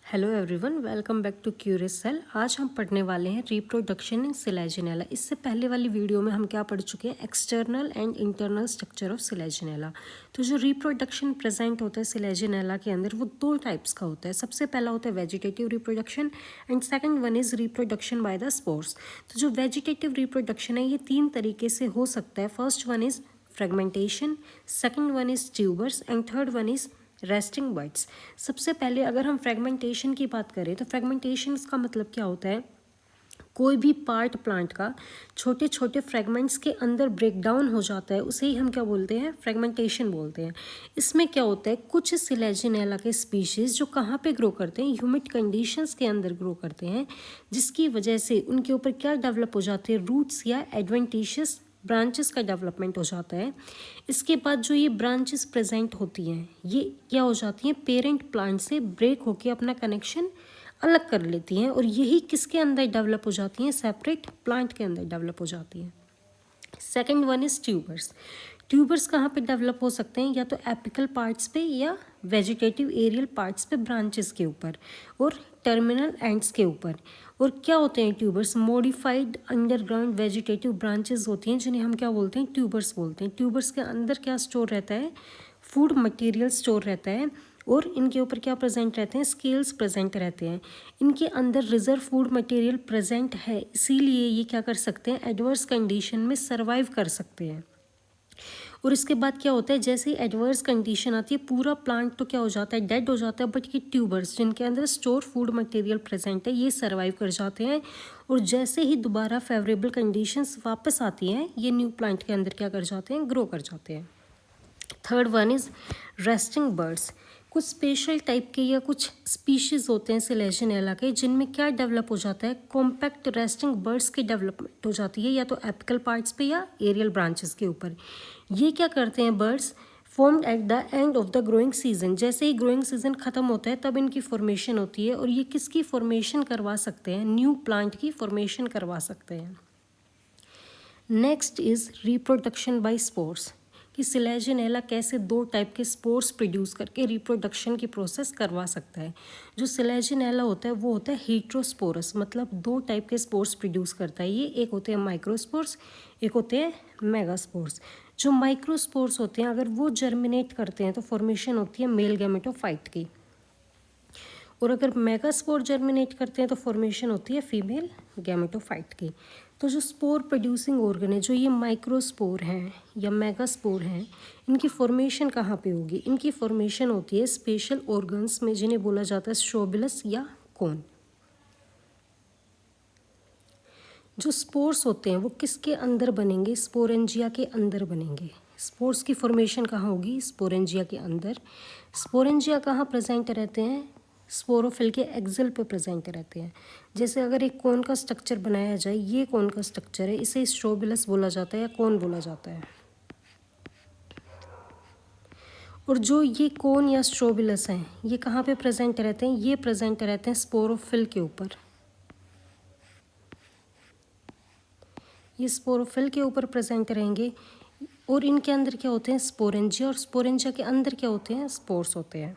Hello everyone, welcome back to Curious Cell. आज हम पढ़ने वाले हैं रिप्रोडक्शन इन सिलेजिनेला। इससे पहले वाली वीडियो में हम क्या पढ़ चुके हैं, external and internal structure of Selaginella. तो जो रिप्रोडक्शन प्रेजेंट होता है सिलेजिनेला के अंदर वो दो टाइप्स का होता है। सबसे पहला होता है vegetative reproduction and second one is reproduction by the spores. तो जो वेजिटेटिव रिप्रोडक्शन है ये तीन तरीके से हो सकता है। First one is fragmentation, second one is tubers and third one is resting birds. सबसे पहले अगर हम फ्रेगमेंटेशन की बात करें तो फ्रेगमेंटेशन का मतलब क्या होता है, कोई भी पार्ट प्लांट का छोटे छोटे फ्रेगमेंट्स के अंदर ब्रेक डाउन हो जाता है, उसे ही हम क्या बोलते हैं, फ्रेगमेंटेशन बोलते हैं। इसमें क्या होता है, कुछ सिलेजिनेला के स्पीशीज़ जो कहाँ पे ग्रो करते हैं, ह्यूमिड कंडीशंस के अंदर ग्रो करते हैं, जिसकी वजह से उनके ऊपर क्या डेवलप हो जाते हैं, रूट्स या एडवेंटिशियस ब्रांचेस का डेवलपमेंट हो जाता है। इसके बाद जो ये ब्रांचेस प्रेजेंट होती हैं ये क्या हो जाती हैं, पेरेंट प्लांट से ब्रेक होके अपना कनेक्शन अलग कर लेती हैं और यही किसके अंदर डेवलप हो जाती हैं, सेपरेट प्लांट के अंदर डेवलप हो जाती हैं। Second one is tubers. Tubers कहाँ पे डेवलप हो सकते हैं, या तो एपिकल पार्ट्स पे या वेजिटेटिव एरियल पार्ट्स पे ब्रांचेस के ऊपर और टर्मिनल एंड्स के ऊपर। और क्या होते हैं tubers, modified underground vegetative branches होती हैं जिन्हें हम क्या बोलते हैं, ट्यूबर्स बोलते हैं। ट्यूबर्स के अंदर क्या स्टोर रहता है, फूड मटेरियल स्टोर रहता है और इनके ऊपर क्या प्रेजेंट रहते हैं, स्केल्स प्रेजेंट रहते हैं। इनके अंदर रिजर्व फूड मटेरियल प्रेजेंट है, इसीलिए ये क्या कर सकते हैं, एडवर्स कंडीशन में सर्वाइव कर सकते हैं। और इसके बाद क्या होता है, जैसे ही एडवर्स कंडीशन आती है पूरा प्लांट तो क्या हो जाता है, डेड हो जाता है, बट ये ट्यूबर्स जिनके अंदर स्टोर फूड मटेरियल प्रेजेंट है ये सर्वाइव कर जाते हैं। और जैसे ही दोबारा फेवरेबल कंडीशंस वापस आती हैं ये न्यू प्लांट के अंदर क्या कर जाते हैं, ग्रो कर जाते हैं। Third one is resting birds. कुछ स्पेशल टाइप के या कुछ स्पीशीज़ होते हैं सिलेजिनेला के जिनमें क्या डेवलप हो जाता है, कॉम्पैक्ट रेस्टिंग बर्ड्स की डेवलपमेंट हो जाती है, या तो एपिकल पार्ट्स पे या एरियल ब्रांचेस के ऊपर। ये क्या करते हैं, birds formed at the end of the growing season. जैसे ही ग्रोइंग सीजन ख़त्म होता है तब इनकी फॉर्मेशन होती है और ये किसकी फॉर्मेशन करवा सकते हैं, न्यू प्लांट की फॉर्मेशन करवा सकते हैं। Next is reproduction by spores, कि सिलेजिनेला कैसे दो टाइप के स्पोर्स प्रोड्यूस करके रिप्रोडक्शन की प्रोसेस करवा सकता है। जो सिलेजिनेला होता है वो होता है हीट्रोस्पोरस, मतलब दो टाइप के स्पोर्स प्रोड्यूस करता है ये, एक होते हैं माइक्रोस्पोर्स, एक होते हैं मेगास्पोर्स। जो माइक्रोस्पोर्स होते हैं अगर वो जर्मिनेट करते हैं तो फॉर्मेशन होती है मेल गैमेटोफाइट की, और अगर मेगास्पोर जर्मिनेट करते हैं तो फॉर्मेशन होती है फीमेल गैमेटोफाइट की। तो जो स्पोर प्रोड्यूसिंग ऑर्गन है, जो ये माइक्रोस्पोर हैं या मेगास्पोर हैं, इनकी फॉर्मेशन कहाँ पे होगी, इनकी फॉर्मेशन होती है स्पेशल ऑर्गन्स में जिन्हें बोला जाता है स्ट्रोबिलस या कोन। जो स्पोर्स होते हैं वो किसके अंदर बनेंगे, स्पोरेंजिया के अंदर बनेंगे। स्पोर्स की फॉर्मेशन कहाँ होगी, स्पोरेंजिया के अंदर। स्पोरेंजिया कहाँ प्रेजेंट रहते हैं, स्पोरोफिल के एक्सिल पे प्रेजेंट रहते हैं। जैसे अगर एक कोन का स्ट्रक्चर बनाया जाए, ये कोन का स्ट्रक्चर है, इसे स्ट्रोबिलस बोला जाता है या कोन बोला जाता है। और जो ये कोन या स्ट्रोबिलस हैं ये कहाँ पे प्रेजेंट रहते हैं, ये प्रेजेंट रहते हैं स्पोरोफिल के ऊपर। ये स्पोरोफिल के ऊपर प्रेजेंट रहेंगे और इनके अंदर क्या होते हैं, स्पोरेंजिया, और स्पोरेंजिया के अंदर क्या होते हैं, स्पोर्स होते हैं।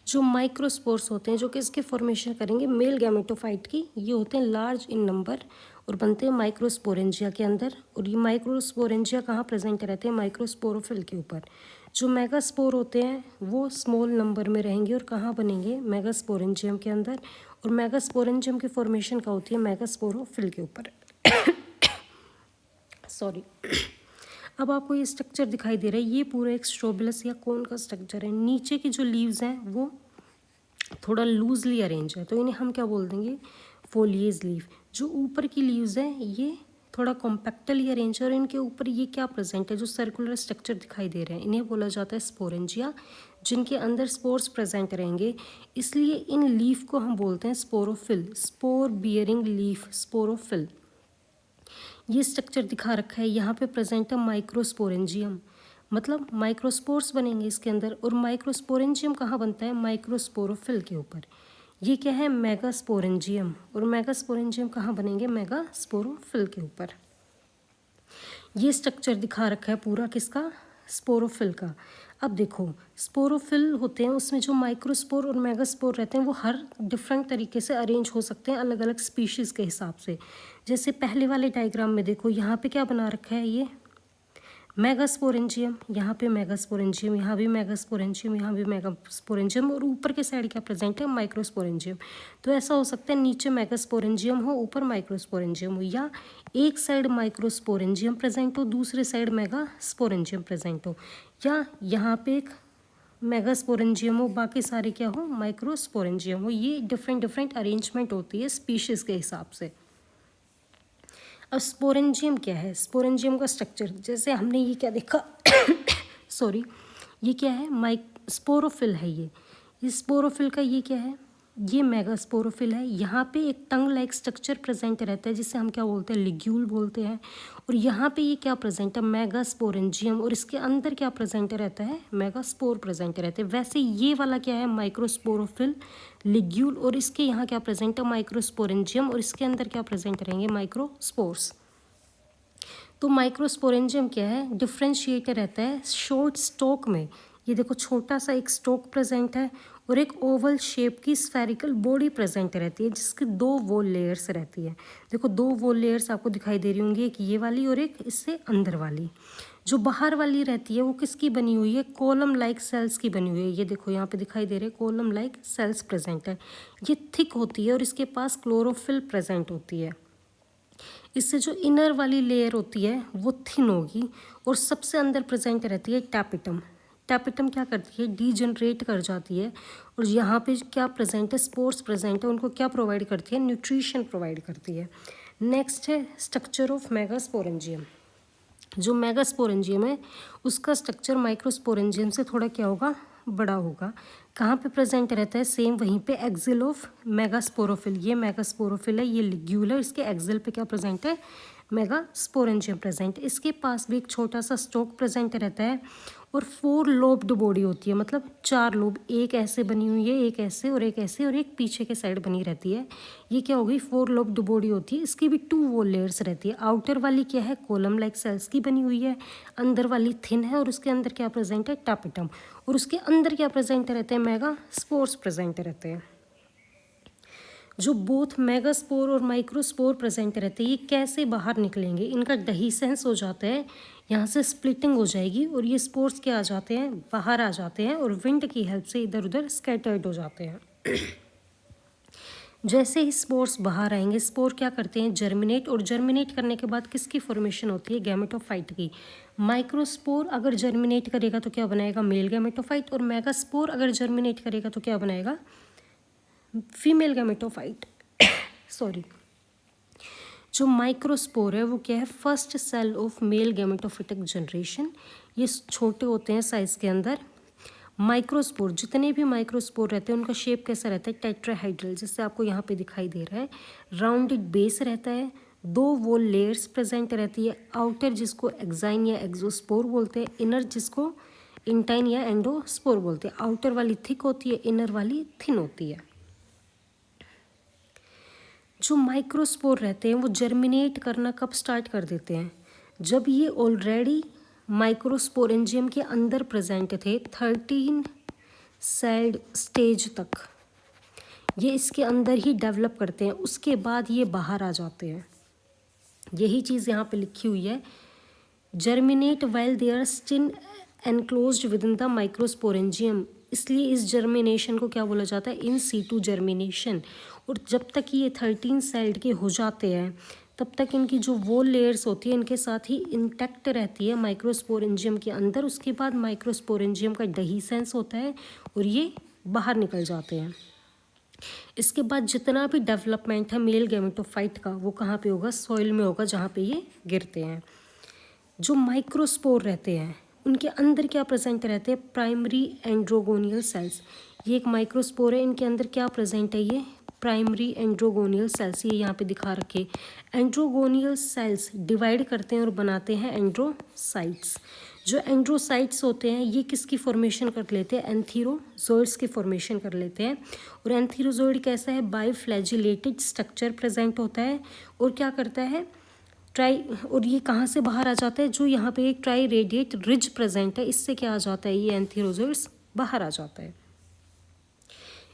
जो माइक्रोस्पोर्स होते हैं जो कि इसके फॉर्मेशन करेंगे मेल गैमेटोफाइट की, ये होते हैं लार्ज इन नंबर और बनते हैं माइक्रोस्पोरेंजिया के अंदर। और ये माइक्रोस्पोरेंजिया कहाँ प्रेजेंट रहते हैं, माइक्रोस्पोरोफिल के ऊपर। जो मेगास्पोर होते हैं वो स्मॉल नंबर में रहेंगे और कहाँ बनेंगे, मेगास्पोरेंजियम के अंदर। और मेगास्पोरेंजियम की फॉर्मेशन क्या होती है, मेगास्पोरोफिल के ऊपर। सॉरी। अब आपको ये स्ट्रक्चर दिखाई दे रहा है, ये पूरा एक स्ट्रोबिलस या कोन का स्ट्रक्चर है। नीचे की जो लीव्स हैं वो थोड़ा लूजली अरेंज है तो इन्हें हम क्या बोल देंगे, फोलिएज लीफ। जो ऊपर की लीव्स हैं ये थोड़ा कॉम्पैक्टली अरेंज है और इनके ऊपर ये क्या प्रेजेंट है, जो सर्कुलर स्ट्रक्चर दिखाई दे रहे हैं, इन्हें बोला जाता है स्पोरेंजिया, जिनके अंदर स्पोर्स प्रेजेंट रहेंगे। इसलिए इन लीफ को हम बोलते हैं sporophyll, spore bearing leaf, sporophyll. ये स्ट्रक्चर दिखा रखा है, यहाँ पे प्रेजेंट है माइक्रोस्पोरेंजियम, मतलब माइक्रोस्पोर्स बनेंगे इसके अंदर। और माइक्रोस्पोरेंजियम कहाँ बनता है, माइक्रोस्पोरोफिल के ऊपर। ये क्या है, मेगास्पोरेंजियम, और मेगास्पोरेंजियम कहाँ बनेंगे, मेगास्पोरोफिल के ऊपर। ये स्ट्रक्चर दिखा रखा है पूरा किसका, स्पोरोफिल का। अब देखो, स्पोरोफिल होते हैं, उसमें जो माइक्रोस्पोर और मेगास्पोर रहते हैं वो हर डिफरेंट तरीके से अरेंज हो सकते हैं अलग अलग स्पीशीज़ के हिसाब से। जैसे पहले वाले डायग्राम में देखो, यहाँ पे क्या बना रखा है, ये मेगास्पोरेंजियम, यहाँ पे मेगास्पोरेंजियम, यहाँ भी मेगास्पोरेंजियम, यहाँ भी मेगास्पोरेंजियम, और ऊपर के साइड क्या प्रेजेंट है, माइक्रोस्पोरेंजियम। तो ऐसा हो सकता है नीचे मेगास्पोरेंजियम हो, ऊपर माइक्रोस्पोरेंजियम हो, या एक साइड माइक्रोस्पोरेंजियम प्रेजेंट हो, दूसरे साइड मेगास्पोरेंजियम प्रेजेंट हो, या यहाँ पे एक मेगास्पोरेंजियम हो, बाकी सारे क्या हो, माइक्रोस्पोरेंजियम हो। ये डिफरेंट डिफरेंट अरेंजमेंट होती है स्पीशीज़ के हिसाब से। अब स्पोरेंजियम क्या है, स्पोरेंजियम का स्ट्रक्चर, जैसे हमने ये क्या देखा सॉरी, ये क्या है, स्पोरोफिल है ये स्पोरोफिल का ये क्या है, ये मेगा स्पोरोफिल है। यहाँ पे एक टंग लाइक स्ट्रक्चर प्रेजेंट रहता है जिसे हम क्या बोलते हैं, लिग्यूल बोलते हैं। और यहाँ पे ये क्या प्रेजेंट है, मेगा स्पोरेंजियम, और इसके अंदर क्या प्रेजेंट रहता है, मेगा स्पोर प्रेजेंट रहते हैं। वैसे ये वाला क्या है, माइक्रोस्पोरोफिल लिग्यूल, और इसके यहाँ क्या प्रेजेंट है, माइक्रोस्पोरेंजियम, और इसके अंदर क्या प्रेजेंट रहेंगे, माइक्रोस्पोर्स। तो माइक्रोस्पोरेंजियम क्या है, डिफ्रेंशिएटर रहता है शॉर्ट स्टोक में। ये देखो, छोटा सा एक स्टोक प्रेजेंट है और एक ओवल शेप की स्फेरिकल बॉडी प्रेजेंट रहती है जिसकी 2 वॉल लेयर्स रहती है। देखो 2 वॉल लेयर्स आपको दिखाई दे रही होंगी, एक ये वाली और एक इससे अंदर वाली। जो बाहर वाली रहती है वो किसकी बनी हुई है, कॉलम लाइक सेल्स की बनी हुई है। ये देखो यहाँ पे दिखाई दे रहे हैं, कॉलम लाइक सेल्स प्रेजेंट है। ये थिक होती है और इसके पास क्लोरोफिल प्रेजेंट होती है। इससे जो इनर वाली लेयर होती है वो थिन होगी, और सबसे अंदर प्रेजेंट रहती है टैपिटम। टैपिटम क्या करती है, डीजनरेट कर जाती है, और यहाँ पे क्या प्रेजेंट है, स्पोर्स प्रेजेंट है। उनको क्या प्रोवाइड करती है, न्यूट्रिशन प्रोवाइड करती है। नेक्स्ट है स्ट्रक्चर ऑफ मेगास्पोरेंजियम। जो मेगास्पोरेंजियम है उसका स्ट्रक्चर माइक्रोस्पोरेंजियम से थोड़ा क्या होगा, बड़ा होगा। कहाँ पे प्रेजेंट रहता है, सेम वहीं पे एक्सिल ऑफ मेगास्पोरोफिल। ये मेगास्पोरोफिल है, ये लिग्यूल है, इसके एक्सिल पे क्या प्रेजेंट है, मेगास्पोरेंजियम प्रेजेंट। इसके पास भी एक छोटा सा स्टोक प्रेजेंट रहता है, और 4 लोब्ड बॉडी होती है, मतलब 4 लोब, एक ऐसे बनी हुई है, एक ऐसे और एक ऐसे और एक पीछे के साइड बनी रहती है। ये क्या होगी, 4 लोब्ड बॉडी होती है। इसकी भी 2 वॉल लेयर्स रहती है। आउटर वाली क्या है, कॉलम लाइक सेल्स की बनी हुई है, अंदर वाली थिन है, और उसके अंदर क्या प्रेजेंट है, टैपिटम, और उसके अंदर क्या प्रेजेंट रहते हैं, मेगा स्पोर्स प्रेजेंट रहते हैं। जो बोथ मेगास्पोर और माइक्रोस्पोर प्रेजेंट रहते हैं, ये कैसे बाहर निकलेंगे, इनका डहीसेंस हो जाता है, यहाँ से स्प्लिटिंग हो जाएगी, और ये स्पोर्स क्या आ जाते हैं, बाहर आ जाते हैं, और विंड की हेल्प से इधर उधर स्कैटर्ड हो जाते हैं। जैसे ही स्पोर्स बाहर आएंगे, स्पोर क्या करते हैं, जर्मिनेट, और जर्मिनेट करने के बाद किसकी फॉर्मेशन होती है, गैमेटोफाइट की। माइक्रोस्पोर अगर जर्मिनेट करेगा तो क्या बनाएगा, मेल गैमेटोफाइट, और मेगास्पोर अगर जर्मिनेट करेगा तो क्या बनाएगा, फीमेल गैमेटोफाइट सॉरी। जो माइक्रोस्पोर है वो क्या है, first cell of male gametophytic generation. ये छोटे होते हैं साइज के अंदर। माइक्रोस्पोर, जितने भी माइक्रोस्पोर रहते हैं उनका शेप कैसा रहता है, टेट्राहाइड्रल, जैसे आपको यहाँ पे दिखाई दे रहा है। राउंडेड बेस रहता है, 2 वॉल लेयर्स प्रेजेंट रहती है। आउटर जिसको एक्साइन या एक्सोस्पोर बोलते हैं, इनर जिसको इंटाइन या एंडोस्पोर बोलते हैं। आउटर वाली थिक होती है, इनर वाली थिन होती है। जो माइक्रोस्पोर रहते हैं वो जर्मिनेट करना कब स्टार्ट कर देते हैं, जब ये ऑलरेडी माइक्रोस्पोरेंजियम के अंदर प्रेजेंट थे 13 सेल्ड स्टेज तक, ये इसके अंदर ही डेवलप करते हैं, उसके बाद ये बाहर आ जाते हैं। यही चीज़ यहाँ पे लिखी हुई है, germinate while they are still enclosed within the microsporangium. इसलिए इस जर्मिनेशन को क्या बोला जाता है, इन सीटू जर्मिनेशन। और जब तक ये 13 सेल्ड के हो जाते हैं तब तक इनकी जो वॉल लेयर्स होती है इनके साथ ही इंटैक्ट रहती है माइक्रोस्पोरेंजियम के अंदर। उसके बाद माइक्रोस्पोरेंजियम का डहीसेंस होता है और ये बाहर निकल जाते हैं। इसके बाद जितना भी डेवलपमेंट है मेल गैमेटोफाइट का वो कहाँ पे होगा, सॉइल में होगा जहाँ पे ये गिरते हैं। जो माइक्रोस्पोर रहते हैं उनके अंदर क्या प्रेजेंट रहते हैं, प्राइमरी एंड्रोगोनियल सेल्स। ये एक माइक्रोस्पोर है, इनके अंदर क्या प्रेजेंट है, ये प्राइमरी एंड्रोगोनियल सेल्स। ये यहाँ पे दिखा रखे, एंड्रोगोनियल सेल्स डिवाइड करते हैं और बनाते हैं एंड्रोसाइट्स। जो एंड्रोसाइट्स होते हैं ये किसकी फॉर्मेशन कर लेते हैं, एंथीरोजोइड्स की फॉर्मेशन कर लेते हैं। और एंथीरोजोइड कैसा है, बाइफ्लैजिलेटेड स्ट्रक्चर प्रेजेंट होता है और क्या करता है, और ये कहाँ से बाहर आ जाता है, जो यहाँ पे एक ट्राई रेडिएट रिज प्रेजेंट है, इससे क्या आ जाता है, ये एंथीरोजोइड्स बाहर आ जाता है।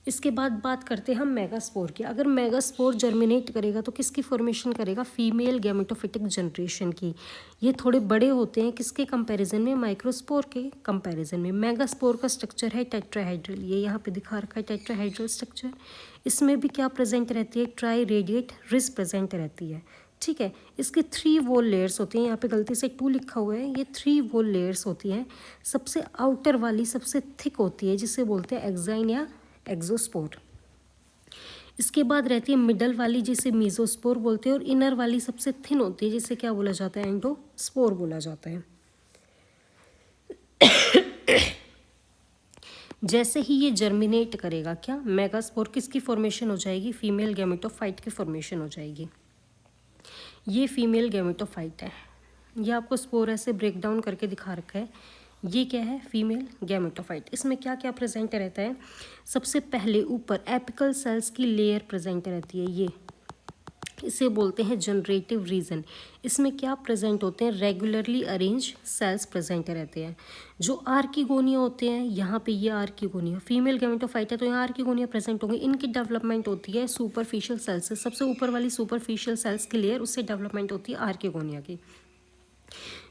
इसके बाद बात करते हैं हम मेगास्पोर की। अगर मेगास्पोर जर्मिनेट करेगा तो किसकी फॉर्मेशन करेगा, फीमेल गैमेटोफिटिक जनरेशन की। ये थोड़े बड़े होते हैं किसके कंपैरिजन में, माइक्रोस्पोर के कंपैरिजन में। मेगास्पोर का स्ट्रक्चर है टेट्राहाइड्रल, ये यहाँ पे दिखा रखा है टेट्राहाइड्रल स्ट्रक्चर। इसमें भी क्या प्रेजेंट रहती है, ट्राई रेडिएट रिज प्रेजेंट रहती है, ठीक है। इसके 3 वॉल लेयर्स होती हैं, यहाँ पे गलती से 2 लिखा हुआ है, ये 3 वॉल लेयर्स होती हैं। सबसे आउटर वाली सबसे थिक होती है, जिसे बोलते हैं एक्साइन या एक्सोस्पोर। इसके बाद रहती है मिडल वाली, जिसे मीजोस्पोर बोलते हैं, और इनर वाली सबसे थिन होती है, जिसे क्या बोला जाता है, एंडोस्पोर बोला जाता है। जैसे ही ये जर्मिनेट करेगा, क्या मेगास्पोर, किसकी फॉर्मेशन हो जाएगी, फीमेल गैमेटोफाइट की फॉर्मेशन हो जाएगी। ये फीमेल गैमेटोफाइट है, ये आपको स्पोर ऐसे ब्रेक डाउन करके दिखा रखा है। ये क्या है, फीमेल गैमेटोफाइट। इसमें क्या क्या प्रेजेंट रहता है, सबसे पहले ऊपर एपिकल सेल्स की लेयर प्रेजेंट रहती है, ये इसे बोलते हैं जनरेटिव रीजन। इसमें क्या प्रेजेंट होते हैं, रेगुलरली अरेंज सेल्स प्रेजेंट रहते हैं। जो आर्किगोनिया होते हैं, यहाँ पे ये आर्किगोनिया, फीमेल गैमेटोफाइट है तो यहाँ आर्किगोनिया प्रेजेंट होंगे। इनकी डेवलपमेंट होती है सुपरफिशियल सेल्स से, सबसे ऊपर वाली सुपरफिशियल सेल्स की लेयर, उससे डेवलपमेंट होती है आर्किगोनिया की।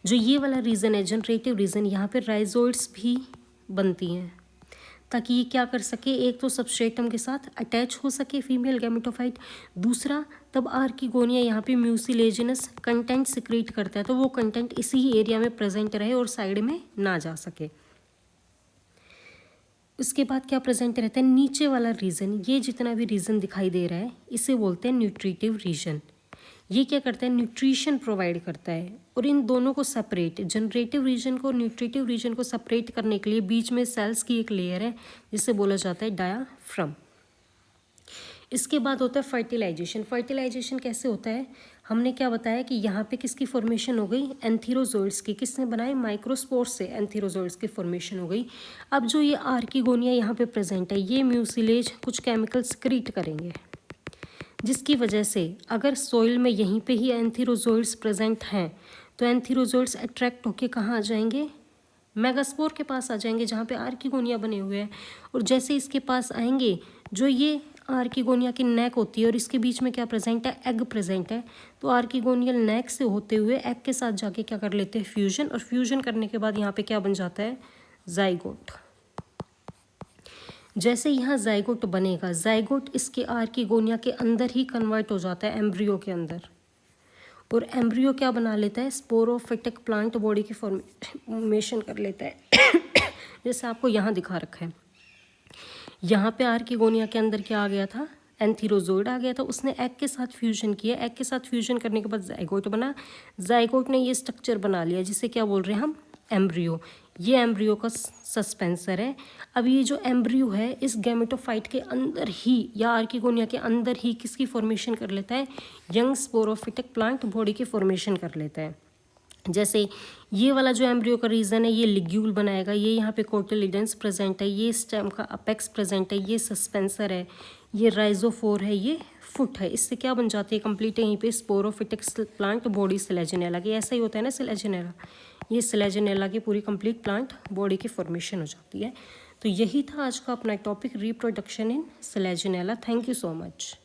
जो ये वाला रीजन है जनरेटिव रीजन, यहाँ पे राइजोइड्स भी बनती हैं ताकि ये क्या कर सके, एक तो सबस्ट्रेटम के साथ अटैच हो सके फीमेल गैमेटोफाइट, दूसरा तब आर्किगोनिया यहाँ पे म्यूसिलेजिनस कंटेंट सिक्रीट करता है, तो वो कंटेंट इसी ही एरिया में प्रेजेंट रहे और साइड में ना जा सके। उसके बाद क्या प्रेजेंट रहता है, नीचे वाला रीजन, ये जितना भी रीजन दिखाई दे रहा है इसे बोलते हैं न्यूट्रिटिव रीजन। ये क्या करता है, न्यूट्रिशन प्रोवाइड करता है। और इन दोनों को सेपरेट, जनरेटिव रीजन को न्यूट्रिटिव रीजन को सेपरेट करने के लिए बीच में सेल्स की एक लेयर है, जिसे बोला जाता है डायाफ्राम। इसके बाद होता है फर्टिलाइजेशन। फर्टिलाइजेशन कैसे होता है, हमने क्या बताया कि यहाँ पे किसकी फॉर्मेशन हो गई, एंथीरोजोइड्स की। किसने बनाए, माइक्रोस्पोर से एंथीरोजोइड्स की फॉर्मेशन हो गई। अब जो ये आर्किगोनिया यहाँ पे प्रेजेंट है, ये म्यूसिलेज कुछ केमिकल सिक्रीट करेंगे, जिसकी वजह से अगर सोइल में यहीं पे ही एंथीरोजोइड्स प्रेजेंट हैं तो एंथीरोजोइड्स अट्रैक्ट होके कहाँ आ जाएंगे, मेगास्पोर के पास आ जाएंगे, जहाँ पे आर्किगोनिया बने हुए हैं। और जैसे इसके पास आएंगे, जो ये आर्किगोनिया की नेक होती है और इसके बीच में क्या प्रेजेंट है, एग प्रेजेंट है, तो आर्किगोनियल नेक से होते हुए एग के साथ जाके क्या कर लेते हैं, फ्यूजन। और फ्यूजन करने के बाद यहाँ पे क्या बन जाता है, जाइगोट। जैसे यहाँ जाइगोट बनेगा, जाइगोट इसके आर्किगोनिया के अंदर ही कन्वर्ट हो जाता है एम्ब्रियो के अंदर, और एम्ब्रियो क्या बना लेता है, स्पोरोफिटिक प्लांट बॉडी की फॉर्मेशन कर लेता है। जैसे आपको यहाँ दिखा रखा है, यहाँ पे आर्किगोनिया के अंदर क्या आ गया था, एंथीरोजोइड आ गया था, उसने एग के साथ फ्यूजन किया। एग के साथ फ्यूजन करने के बाद जाइगोट बना, जाइगोट ने ये स्ट्रक्चर बना लिया, जिसे क्या बोल रहे हैं हम, एम्ब्रियो। ये एम्ब्रियो का सस्पेंसर है। अब ये जो एम्ब्रियो है इस गैमेटोफाइट के अंदर ही या आर्किगोनिया के अंदर ही किसकी फॉर्मेशन कर लेता है, यंग स्पोरोफिटिक प्लांट बॉडी की फॉर्मेशन कर लेता है। जैसे ये वाला जो एम्ब्रियो का रीजन है, ये लिग्यूल बनाएगा, ये यहाँ पे कोटिलिडन्स प्रेजेंट है, ये स्टेम का अपेक्स प्रेजेंट है, ये सस्पेंसर है, ये राइजोफोर है, ये फुट है। इससे क्या बन जाती है, कंप्लीट यहीं पे स्पोरोफिटिक प्लांट बॉडी सिलेजिनेला की। ऐसा ही होता है ना सिलेजिनेला, ये सिलेजिनेला की पूरी कंप्लीट प्लांट बॉडी की फॉर्मेशन हो जाती है। तो यही था आज का अपना topic, reproduction in Selaginella. Thank you so much.